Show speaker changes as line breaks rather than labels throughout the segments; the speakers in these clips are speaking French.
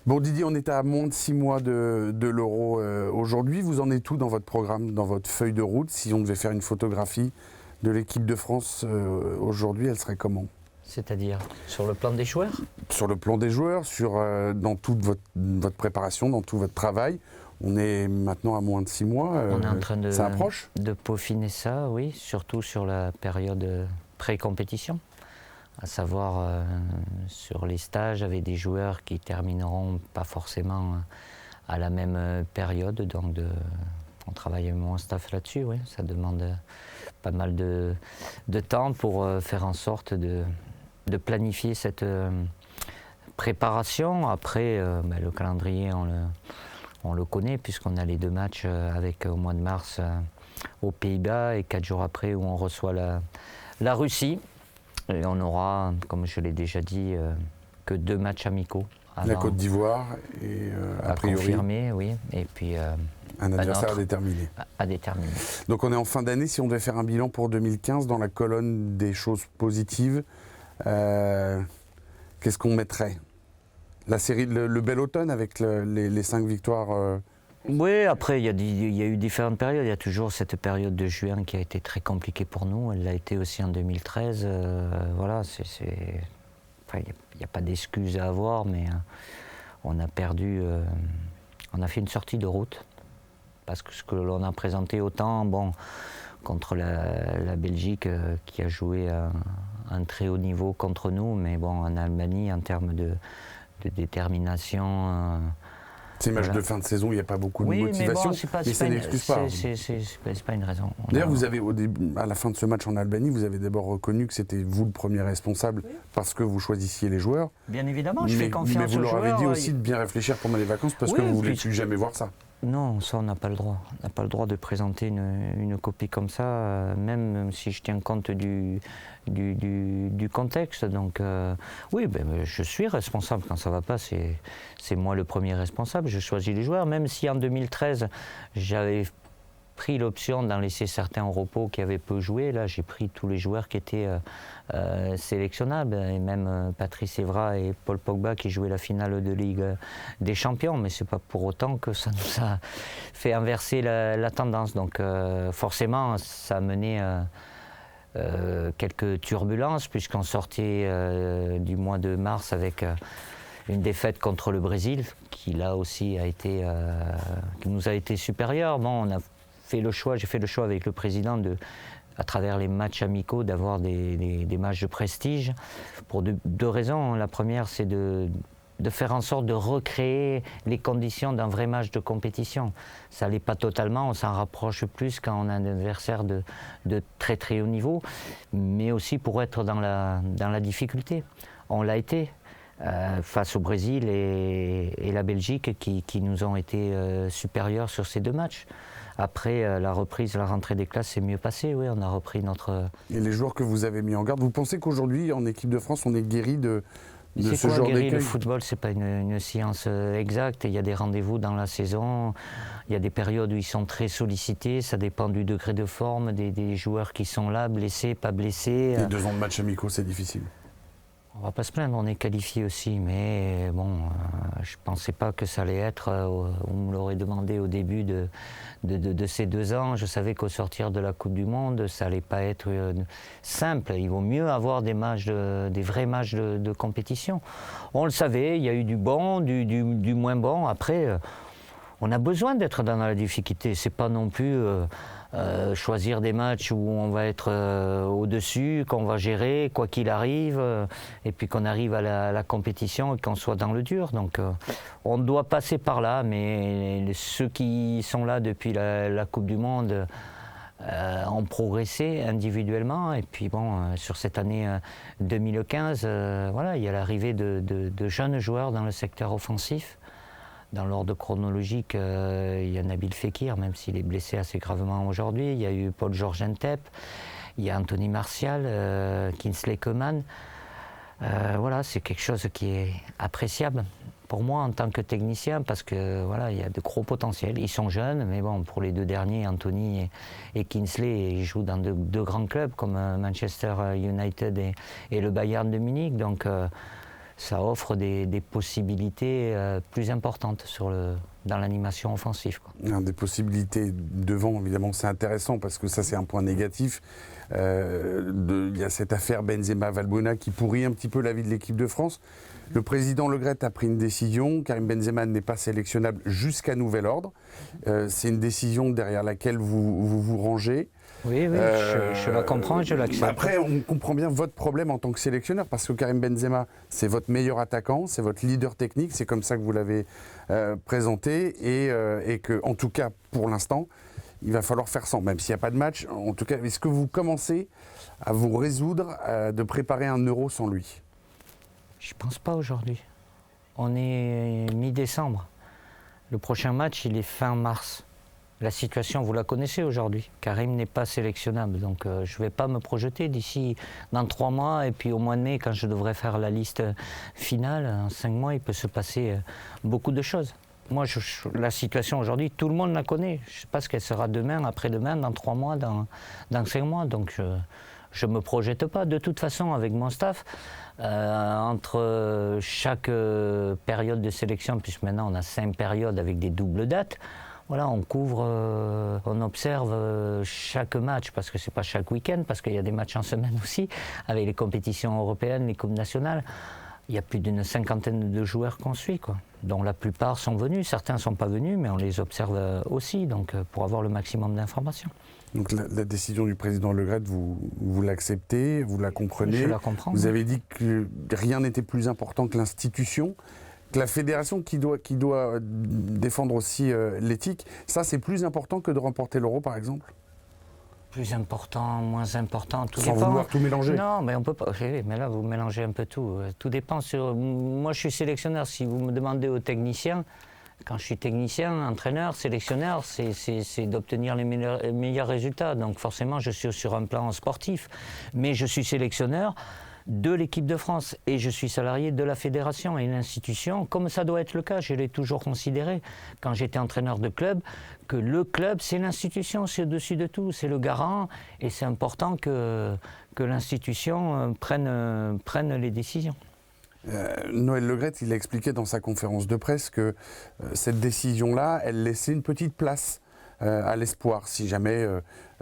Bon Didier, on est à moins de 6 mois de l'Euro aujourd'hui. Vous en êtes où dans votre programme, dans votre feuille de route? Si on devait faire une photographie de l'équipe de France aujourd'hui, elle serait comment?
C'est-à-dire sur le plan des joueurs?
Sur le plan des joueurs, dans toute votre préparation, dans tout votre travail. On est maintenant à moins de 6 mois.
On est en train
ça approche
de peaufiner ça, oui, surtout sur la période pré-compétition. À savoir sur les stages avec des joueurs qui termineront pas forcément à la même période. Donc on travaille avec mon staff là-dessus, oui. Ça demande pas mal de temps pour faire en sorte de planifier cette préparation. Après, le calendrier, on le connaît puisqu'on a les 2 matchs avec au mois de mars aux Pays-Bas et 4 jours après où on reçoit la Russie. Et on aura, comme je l'ai déjà dit, que 2 matchs amicaux.
La Côte d'Ivoire et a priori
confirmer, oui. Et puis
un adversaire à déterminer.
À déterminer.
Donc on est en fin d'année. Si on devait faire un bilan pour 2015 dans la colonne des choses positives, qu'est-ce qu'on mettrait? La série, le bel automne avec les 5 victoires.
Oui, après, il y a eu différentes périodes. Il y a toujours cette période de juin qui a été très compliquée pour nous. Elle l'a été aussi en 2013. Voilà, enfin, il n'y a pas d'excuses à avoir, mais on a perdu. On a fait une sortie de route. Parce que ce que l'on a présenté autant, contre la Belgique qui a joué à un très haut niveau contre nous, mais en Allemagne, en termes de détermination.
Ces matchs de fin de saison, il n'y a pas beaucoup de motivation, mais ça n'excuse pas.
C'est pas une raison.
D'ailleurs, vous avez, à la fin de ce match en Albanie, vous avez d'abord reconnu que c'était vous le premier responsable parce que vous choisissiez les joueurs.
Bien évidemment, je fais confiance aux joueurs.
Mais vous leur avez dit aussi de bien réfléchir pendant les vacances parce que vous ne voulez plus jamais voir ça.
Non, ça on n'a pas le droit. On n'a pas le droit de présenter une copie comme ça, même si je tiens compte du contexte. Donc oui, je suis responsable quand ça ne va pas. C'est moi le premier responsable. Je choisis les joueurs, même si en 2013 j'avais pris l'option d'en laisser certains au repos qui avaient peu joué. Là, j'ai pris tous les joueurs qui étaient sélectionnables, et même Patrice Evra et Paul Pogba qui jouaient la finale de Ligue des Champions. Mais c'est pas pour autant que ça nous a fait inverser la tendance. Donc forcément, ça a mené quelques turbulences puisqu'on sortait du mois de mars avec une défaite contre le Brésil qui là aussi qui nous a été supérieure. On a fait le choix, j'ai fait le choix avec le président à travers les matchs amicaux d'avoir des matchs de prestige pour 2 raisons. La première, c'est de faire en sorte de recréer les conditions d'un vrai match de compétition. Ça l'est pas totalement, on s'en rapproche plus quand on a un adversaire de très très haut niveau, mais aussi pour être dans la difficulté. On l'a été. Face au Brésil et la Belgique qui nous ont été supérieurs sur ces 2 matchs. Après la reprise, la rentrée des classes s'est mieux passée, oui, on a repris notre... Et
les joueurs que vous avez mis en garde, vous pensez qu'aujourd'hui, en équipe de France, on est guéri de ce genre d'écueil?
Le football, c'est pas une science exacte. Il y a des rendez-vous dans la saison, il y a des périodes où ils sont très sollicités, ça dépend du degré de forme, des joueurs qui sont là, blessés, pas blessés.
Les 2 ans de matchs amicaux, c'est difficile.
On va pas se plaindre, on est qualifié aussi, mais je pensais pas que ça allait être, on me l'aurait demandé au début de ces 2 ans, je savais qu'au sortir de la Coupe du Monde, ça allait pas être simple, il vaut mieux avoir des vrais matchs de compétition. On le savait, il y a eu du bon, du moins bon, après on a besoin d'être dans la difficulté, c'est pas non plus... choisir des matchs où on va être au-dessus, qu'on va gérer quoi qu'il arrive, et puis qu'on arrive à la compétition et qu'on soit dans le dur. Donc on doit passer par là, mais ceux qui sont là depuis la Coupe du Monde ont progressé individuellement. Et puis sur cette année 2015, il y a l'arrivée de jeunes joueurs dans le secteur offensif. Dans l'ordre chronologique, il y a Nabil Fekir, même s'il est blessé assez gravement aujourd'hui. Il y a eu Paul-Georges Ntep, il y a Anthony Martial, Kingsley Coman. C'est quelque chose qui est appréciable pour moi en tant que technicien parce que il y a de gros potentiels. Ils sont jeunes, mais pour les 2 derniers, Anthony et Kingsley, ils jouent dans 2 grands clubs comme Manchester United et le Bayern de Munich. Donc ça offre des possibilités plus importantes dans l'animation offensive, quoi.
Des possibilités devant, évidemment, c'est intéressant parce que ça, c'est un point négatif. Il y a cette affaire Benzema-Valbuena qui pourrit un petit peu la vie de l'équipe de France. Le président Le Graët a pris une décision. Karim Benzema n'est pas sélectionnable jusqu'à nouvel ordre. C'est une décision derrière laquelle vous rangez.
Oui, je la comprends, je l'accepte.
Après, on comprend bien votre problème en tant que sélectionneur, parce que Karim Benzema, c'est votre meilleur attaquant, c'est votre leader technique, c'est comme ça que vous l'avez présenté, et que, en tout cas, pour l'instant, il va falloir faire sans, même s'il n'y a pas de match. En tout cas, est-ce que vous commencez à vous résoudre de préparer un Euro sans lui?
Je ne pense pas aujourd'hui. On est mi-décembre. Le prochain match, il est fin mars. La situation, vous la connaissez aujourd'hui. Karim n'est pas sélectionnable, donc je ne vais pas me projeter d'ici dans 3 mois, et puis au mois de mai, quand je devrais faire la liste finale, en 5 mois, il peut se passer beaucoup de choses. Moi, la situation aujourd'hui, tout le monde la connaît. Je ne sais pas ce qu'elle sera demain, après-demain, dans 3 mois, dans 5 mois, donc je ne me projette pas. De toute façon, avec mon staff, entre chaque période de sélection, puisque maintenant on a 5 périodes avec des doubles dates, voilà, on couvre, on observe chaque match, parce que c'est pas chaque week-end, parce qu'il y a des matchs en semaine aussi, avec les compétitions européennes, les coupes nationales. Il y a plus d'une 50aine de joueurs qu'on suit, quoi, dont la plupart sont venus. Certains ne sont pas venus, mais on les observe aussi, donc pour avoir le maximum d'informations.
Donc la décision du président Le Graët, vous l'acceptez, vous la comprenez.
Je la comprends.
Vous avez dit que rien n'était plus important que l'institution, que la fédération qui doit défendre aussi l'éthique. Ça, c'est plus important que de remporter l'Euro, par exemple?
Plus important, moins important, tout
Sans
dépend.
vouloir tout mélanger.
Non, mais on peut pas. Mais là, vous mélangez un peu tout. Tout dépend. Moi, je suis sélectionneur. Si vous me demandez aux techniciens, quand je suis technicien, entraîneur, sélectionneur, c'est d'obtenir les meilleurs résultats. Donc forcément, je suis sur un plan sportif. Mais je suis sélectionneur de l'équipe de France et je suis salarié de la fédération et l'institution, comme ça doit être le cas. Je l'ai toujours considéré quand j'étais entraîneur de club, que le club, c'est l'institution, c'est au-dessus de tout, c'est le garant, et c'est important que l'institution prenne les décisions.
Noël Le Graët, il a expliqué dans sa conférence de presse que cette décision-là, elle laissait une petite place à l'espoir, si jamais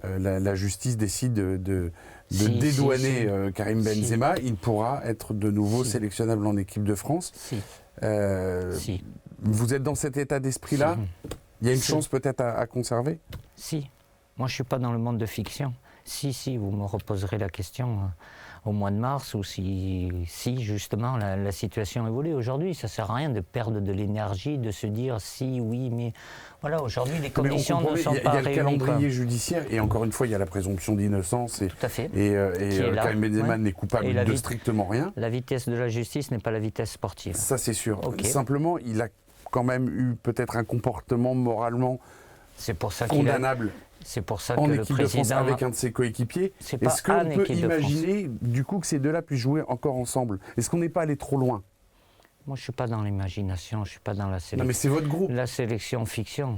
la justice décide de dédouaner Karim Benzema, il pourra être de nouveau sélectionnable en équipe de France. Vous êtes dans cet état d'esprit-là? Il y a une chance peut-être à conserver?
Si. Moi, je ne suis pas dans le monde de fiction. Si, vous me reposerez la question au mois de mars, ou si justement la situation évolue. Aujourd'hui, ça ne sert à rien de perdre de l'énergie, de se dire si, oui, mais voilà, aujourd'hui, les conditions ne sont pas réunies.
Il y a le calendrier judiciaire, et encore une fois, il y a la présomption d'innocence.
Tout à fait.
Et Karim Benzema n'est coupable de strictement rien.
La vitesse de la justice n'est pas la vitesse sportive.
Ça, c'est sûr.
Okay.
Simplement, il a quand même eu peut-être un comportement moralement condamnable.
C'est pour ça
en
que
équipe
le
de France
président
avec un de ses coéquipiers. Est-ce qu'on peut imaginer du coup que ces deux-là puissent jouer encore ensemble? Est-ce qu'on n'est pas allé trop loin?
Moi, je ne suis pas dans l'imagination, je ne suis pas dans la sélection.
Non, mais c'est votre groupe.
La sélection fiction.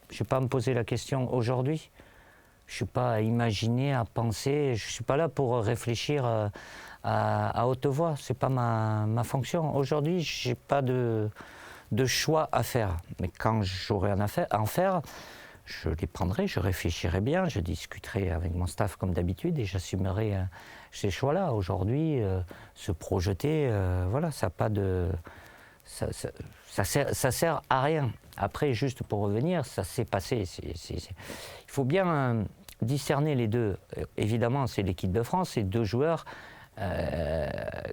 Je ne vais pas me poser la question aujourd'hui. Je ne suis pas à imaginer, à penser. Je ne suis pas là pour réfléchir à haute voix. Ce n'est pas ma fonction. Aujourd'hui, je n'ai pas de choix à faire. Mais quand j'aurai à en faire, je les prendrai, je réfléchirai bien, je discuterai avec mon staff comme d'habitude et j'assumerai ces choix-là. Aujourd'hui, se projeter, voilà, ça n'a pas de... Ça sert à rien. Après, juste pour revenir, ça s'est passé. Il faut bien discerner les deux. Évidemment, c'est l'équipe de France, c'est 2 joueurs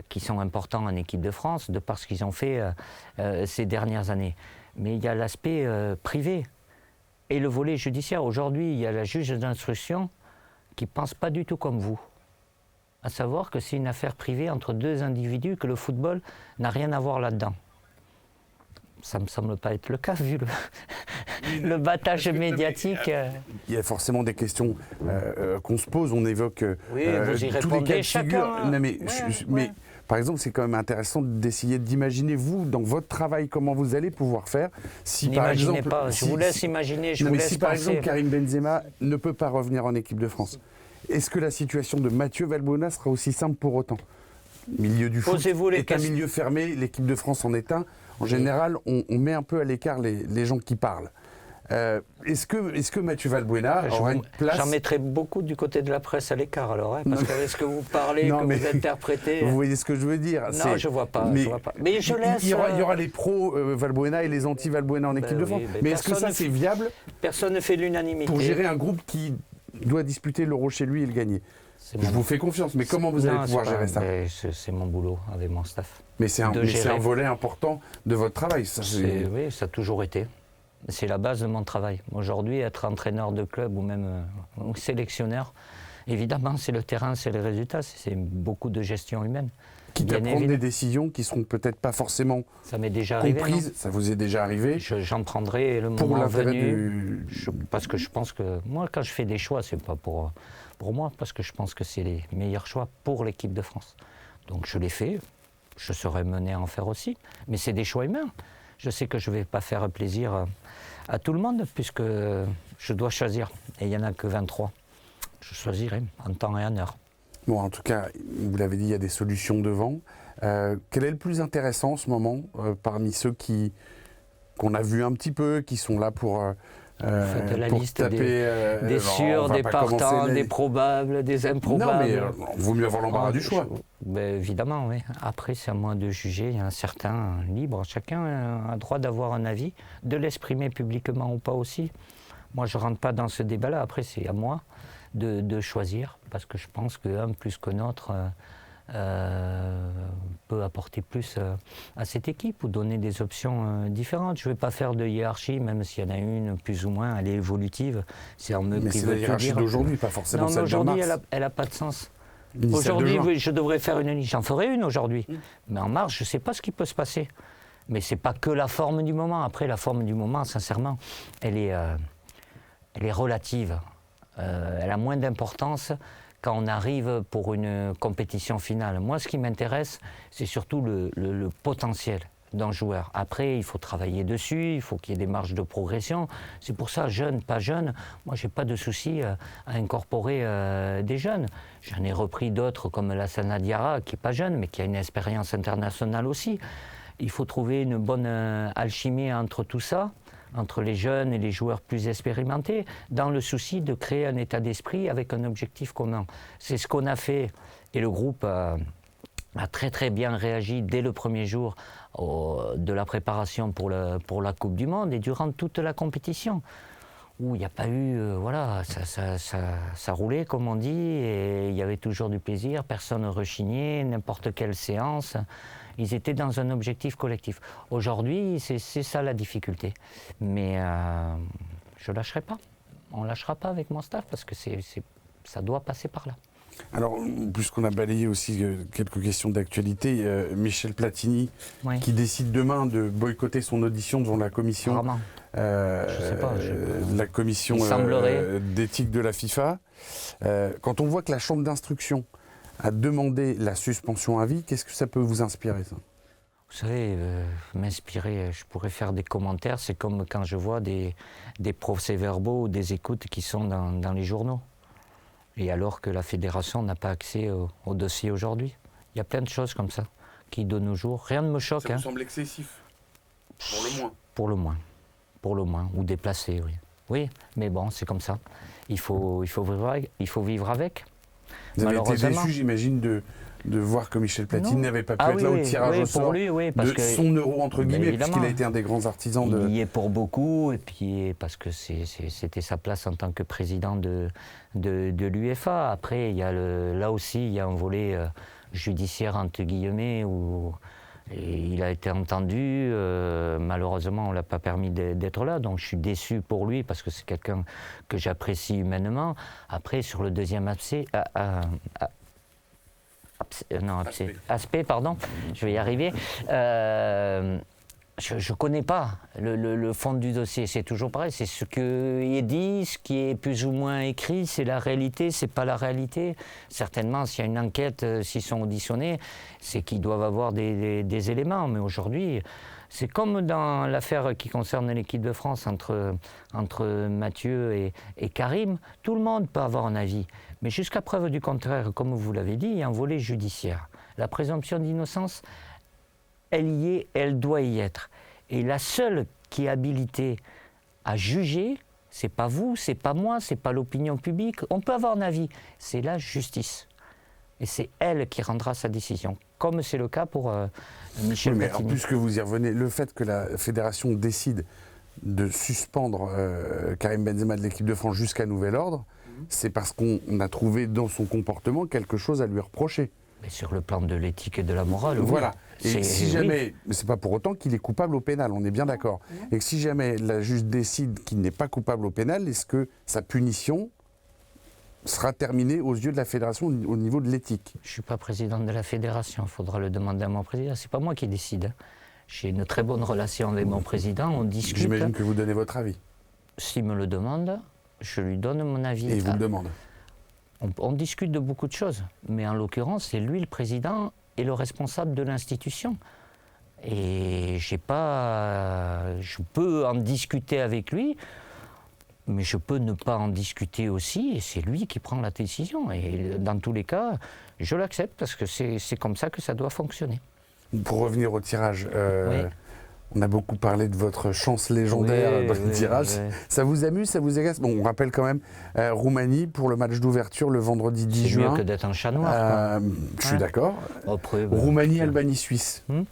qui sont importants en équipe de France de par ce qu'ils ont fait ces dernières années. Mais il y a l'aspect privé et le volet judiciaire. Aujourd'hui, il y a la juge d'instruction qui ne pense pas du tout comme vous. À savoir que c'est une affaire privée entre 2 individus, que le football n'a rien à voir là-dedans. Ça ne me semble pas être le cas, vu le battage médiatique.
Il y a forcément des questions qu'on se pose, on évoque
vous y
tous les cas de figure. Non, mais par exemple, c'est quand même intéressant d'essayer d'imaginer, vous, dans votre travail, comment vous allez pouvoir faire. Si par exemple,
pas, je vous laisse imaginer, je vous laisse
si par
penser.
exemple Karim Benzema ne peut pas revenir en équipe de France, est-ce que la situation de Mathieu Valbuena sera aussi simple pour autant? milieu du foot
Posez-vous les
est un milieu fermé, l'équipe de France en est un. En général, on met un peu à l'écart les gens qui parlent. Est-ce que Mathieu Valbuena aura une place?
J'en mettrais beaucoup du côté de la presse à l'écart alors, parce qu'avec ce que vous parlez, que vous interprétez...
Vous voyez ce que je veux dire?
Non, je vois pas. Mais je laisse...
Il y aura les pros Valbuena et les anti-Valbuena en équipe de France. Mais est-ce que ça, c'est viable?
Personne ne fait l'unanimité.
Pour gérer un groupe qui doit disputer l'Euro chez lui et le gagner. Je vous fais confiance, mais comment vous allez pouvoir gérer ça?
C'est mon boulot avec mon staff.
Mais c'est un volet important de votre travail.
Oui, ça a toujours été. C'est la base de mon travail. Aujourd'hui, être entraîneur de club ou même sélectionneur, évidemment, c'est le terrain, c'est les résultats, c'est beaucoup de gestion humaine.
Quitte à prendre des décisions qui ne seront peut-être pas forcément
ça m'est déjà
comprises,
arrivé,
ça vous est déjà arrivé?
J'en prendrai le moment venu. Parce que je pense que moi, quand je fais des choix, c'est pas pour moi, parce que je pense que c'est les meilleurs choix pour l'équipe de France. Donc je les fais, je serai mené à en faire aussi, mais c'est des choix humains. Je sais que je ne vais pas faire plaisir à tout le monde, puisque je dois choisir. Et il n'y en a que 23. Je choisirai en temps et en heure.
Bon, en tout cas, vous l'avez dit, il y a des solutions devant. Quel est le plus intéressant en ce moment, parmi ceux qu'on a vus un petit peu, qui sont là pour
de la liste
taper,
des sûrs, des partants, des probables, des improbables.
Non, mais vaut mieux avoir l'embarras du choix.
Évidemment, oui. Après, c'est à moi de juger. Il y a un certain libre. Chacun a le droit d'avoir un avis, de l'exprimer publiquement ou pas aussi. Moi, je ne rentre pas dans ce débat-là. Après, c'est à moi de choisir, parce que je pense qu'un plus que l'autre peut apporter plus à cette équipe ou donner des options différentes. Je ne vais pas faire de hiérarchie, même s'il y en a une plus ou moins, elle est évolutive.
Mais c'est la hiérarchie d'aujourd'hui, pas forcément celle de mars.
Aujourd'hui, elle n'a pas de sens. Aujourd'hui, oui, je devrais faire une liste. J'en ferai une aujourd'hui. Mais en mars, je ne sais pas ce qui peut se passer. Mais ce n'est pas que la forme du moment. Après, la forme du moment, sincèrement, elle est relative. Elle a moins d'importance quand on arrive pour une compétition finale. Moi, ce qui m'intéresse, c'est surtout le potentiel d'un joueur. Après, il faut travailler dessus, il faut qu'il y ait des marges de progression. C'est pour ça, jeune, pas jeune, moi, je n'ai pas de souci à incorporer des jeunes. J'en ai repris d'autres comme Lassana Diarra, qui n'est pas jeune, mais qui a une expérience internationale aussi. Il faut trouver une bonne alchimie entre tout ça, entre les jeunes et les joueurs plus expérimentés, dans le souci de créer un état d'esprit avec un objectif commun. C'est ce qu'on a fait, et le groupe a très très bien réagi dès le premier jour de la préparation pour la Coupe du Monde et durant toute la compétition, où il n'y a pas eu, ça roulait comme on dit, et il y avait toujours du plaisir, personne ne rechignait, n'importe quelle séance. Ils étaient dans un objectif collectif. Aujourd'hui, c'est ça la difficulté. Mais je ne lâcherai pas. On ne lâchera pas avec mon staff parce que ça doit passer par là.
Alors, puisqu'on a balayé aussi quelques questions d'actualité, Michel Platini, oui, qui décide demain de boycotter son audition devant la commission, la commission d'éthique de la FIFA. Quand on voit que la chambre d'instruction a demandé la suspension à vie, qu'est-ce que ça peut vous inspirer, ça?
Vous savez, m'inspirer, je pourrais faire des commentaires, c'est comme quand je vois des procès-verbaux ou des écoutes qui sont dans les journaux. Et alors que la fédération n'a pas accès au dossier aujourd'hui. Il y a plein de choses comme ça qui, de nos jours, rien ne me choque.
Ça vous semble excessif, pour le moins?
Pour le moins, ou déplacé, oui. Oui, mais bon, c'est comme ça. Il faut vivre avec.
Vous avez été déçu, j'imagine, de voir que Michel Platini n'avait pas pu être là au tirage au sort de son euro, entre guillemets, puisqu'il a été un des grands artisans de...
Il y est pour beaucoup, et puis parce que c'était sa place en tant que président de l'UEFA. Après, là aussi, il y a un volet judiciaire, entre guillemets, où il a été entendu. Malheureusement, on ne l'a pas permis d'être là, donc je suis déçu pour lui, parce que c'est quelqu'un que j'apprécie humainement. Après, sur le deuxième aspect, pardon, je vais y arriver. Je ne connais pas le fond du dossier, c'est toujours pareil, c'est ce qui est dit, ce qui est plus ou moins écrit, c'est la réalité, c'est pas la réalité. Certainement, s'il y a une enquête, s'ils sont auditionnés, c'est qu'ils doivent avoir des éléments, mais aujourd'hui, c'est comme dans l'affaire qui concerne l'équipe de France entre Mathieu et Karim, tout le monde peut avoir un avis. Mais jusqu'à preuve du contraire, comme vous l'avez dit, il y a un volet judiciaire. La présomption d'innocence, elle y est, elle doit y être. Et la seule qui est habilitée à juger, c'est pas vous, c'est pas moi, c'est pas l'opinion publique. On peut avoir un avis, c'est la justice. Et c'est elle qui rendra sa décision, comme c'est le cas pour Michel Platini.
Mais puisque vous y revenez, le fait que la fédération décide de suspendre Karim Benzema de l'équipe de France jusqu'à nouvel ordre, c'est parce qu'on a trouvé dans son comportement quelque chose à lui reprocher.
Mais sur le plan de l'éthique et de la morale,
voilà.
Oui.
Et si jamais, mais c'est pas pour autant qu'il est coupable au pénal, on est bien d'accord. Et que si jamais la juge décide qu'il n'est pas coupable au pénal, est-ce que sa punition sera terminée aux yeux de la fédération au niveau de l'éthique?
Je ne suis pas président de la fédération, il faudra le demander à mon président. C'est pas moi qui décide. J'ai une très bonne relation avec mon président, on discute.
J'imagine que vous donnez votre avis.
S'il me le demande, je lui donne mon avis.
Et il vous le demande.
On discute de beaucoup de choses, mais en l'occurrence, c'est lui le président et le responsable de l'institution. Et je peux en discuter avec lui, mais je peux ne pas en discuter aussi, et c'est lui qui prend la décision. Et dans tous les cas, je l'accepte, parce que c'est comme ça que ça doit fonctionner.
Pour revenir au tirage,
Oui.
on a beaucoup parlé de votre chance légendaire dans le tirage.
Oui.
Ça vous amuse, ça vous agace? Bon, on rappelle quand même Roumanie pour le match d'ouverture le vendredi 10 juin.
C'est mieux que d'être un chat noir.
Je suis d'accord.
Après,
Roumanie, Albanie, Suisse. On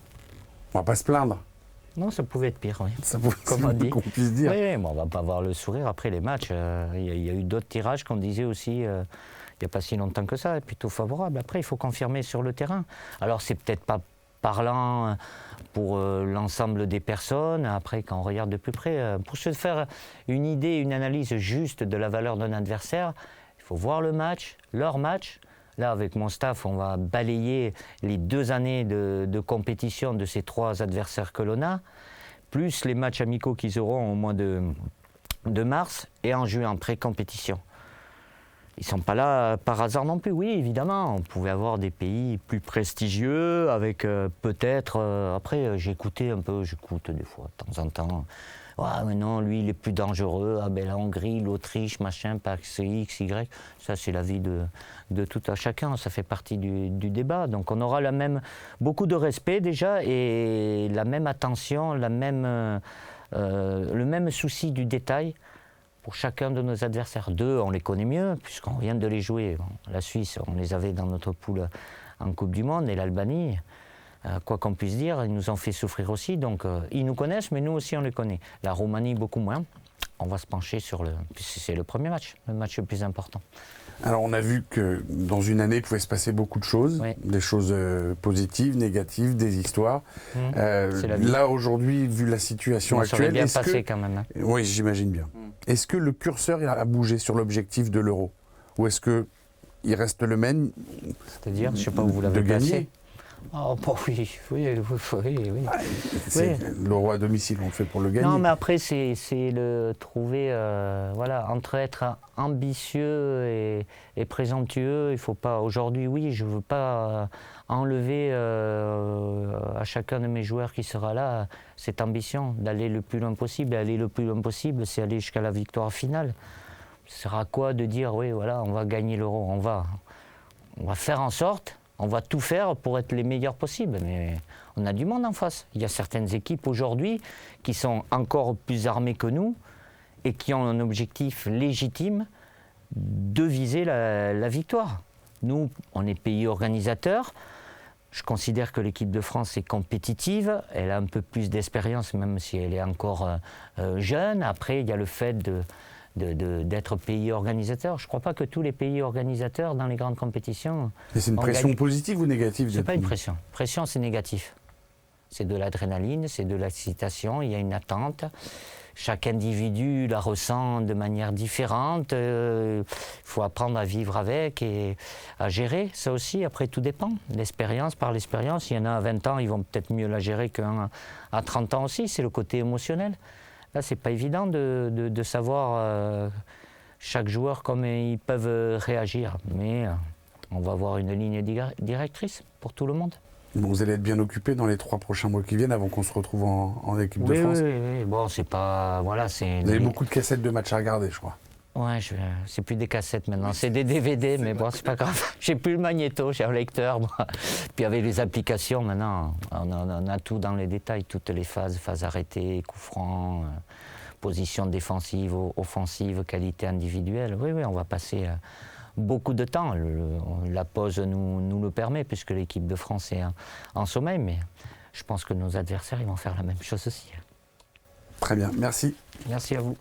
va pas se plaindre.
Non, ça pouvait être pire, oui.
Ça
Comme on dit.
qu'on puisse dire.
Oui, bon, on va pas avoir le sourire après les matchs. Il y a eu d'autres tirages qu'on disait aussi il n'y a pas si longtemps que ça, plutôt favorable. Après, il faut confirmer sur le terrain. Alors, c'est peut-être pas parlant pour l'ensemble des personnes. Après, quand on regarde de plus près, pour se faire une idée, une analyse juste de la valeur d'un adversaire, il faut voir le match, leur match. Là, avec mon staff, on va balayer les 2 années de compétition de ces 3 adversaires que l'on a, plus les matchs amicaux qu'ils auront au mois de mars et en juin, en pré-compétition. Ils ne sont pas là par hasard non plus. Oui, évidemment, on pouvait avoir des pays plus prestigieux avec peut-être... après, j'écoute des fois, de temps en temps. Ouais, mais non, lui, il est plus dangereux. Ah ben la Hongrie, l'Autriche, machin, pas X, Y. Ça, c'est l'avis de tout à chacun. Ça fait partie du débat. Donc, on aura beaucoup de respect déjà et la même attention, le même souci du détail pour chacun de nos adversaires. 2, on les connaît mieux puisqu'on vient de les jouer. Bon, la Suisse, on les avait dans notre poule en Coupe du Monde et l'Albanie. Quoi qu'on puisse dire, ils nous ont fait souffrir aussi, donc ils nous connaissent, mais nous aussi on les connaît. La Roumanie, beaucoup moins. On va se pencher c'est le premier match, le match le plus important.
Alors on a vu que dans une année, il pouvait se passer beaucoup de choses,
oui.
Des choses positives, négatives, des histoires. Là aujourd'hui, vu la situation actuelle,
ça aurait bien passé quand même. Hein.
Oui, j'imagine bien. Est-ce que le curseur a bougé sur l'objectif de l'Euro? Ou est-ce qu'il reste le même?
C'est-à-dire, je ne sais pas où vous l'avez placé. Oh, bon, oui.
C'est l'Euro à domicile, on le fait pour le gagner.
Non, mais après, c'est le trouver, entre être ambitieux et présomptueux, il ne faut pas, aujourd'hui, oui, je ne veux pas enlever à chacun de mes joueurs qui sera là cette ambition d'aller le plus loin possible. Et aller le plus loin possible, c'est aller jusqu'à la victoire finale. Ça sert à quoi de dire, oui, voilà, on va gagner l'Euro, on va faire en sorte. On va tout faire pour être les meilleurs possibles, mais on a du monde en face. Il y a certaines équipes aujourd'hui qui sont encore plus armées que nous et qui ont un objectif légitime de viser la victoire. Nous, on est pays organisateur. Je considère que l'équipe de France est compétitive. Elle a un peu plus d'expérience, même si elle est encore jeune. Après, il y a le fait d'être pays organisateur. Je ne crois pas que tous les pays organisateurs dans les grandes compétitions...
Et c'est une pression positive ou négative?
Ce n'est pas une pression. Pression, c'est négatif. C'est de l'adrénaline, c'est de l'excitation, il y a une attente. Chaque individu la ressent de manière différente. Il faut apprendre à vivre avec et à gérer. Ça aussi, après, tout dépend. L'expérience, par l'expérience. Il y en a à 20 ans, ils vont peut-être mieux la gérer qu'à 30 ans aussi. C'est le côté émotionnel. Là, c'est pas évident de savoir chaque joueur comment ils peuvent réagir. Mais on va avoir une ligne directrice pour tout le monde.
Bon, vous allez être bien occupé dans les 3 prochains mois qui viennent avant qu'on se retrouve en équipe de France.
Oui. Bon, c'est pas... Voilà, c'est...
Vous avez beaucoup de cassettes de matchs à regarder, je crois.
Ouais, c'est plus des cassettes maintenant, c'est des DVD, mais bon, c'est pas grave. J'ai plus le magnéto, j'ai un lecteur, moi. Puis avec les applications, maintenant, on a tout dans les détails, toutes les phases arrêtées, coups francs, position défensive, offensive, qualité individuelle. Oui, on va passer beaucoup de temps. La pause nous le permet, puisque l'équipe de France est en sommeil, mais je pense que nos adversaires, ils vont faire la même chose aussi.
Très bien, merci.
Merci à vous.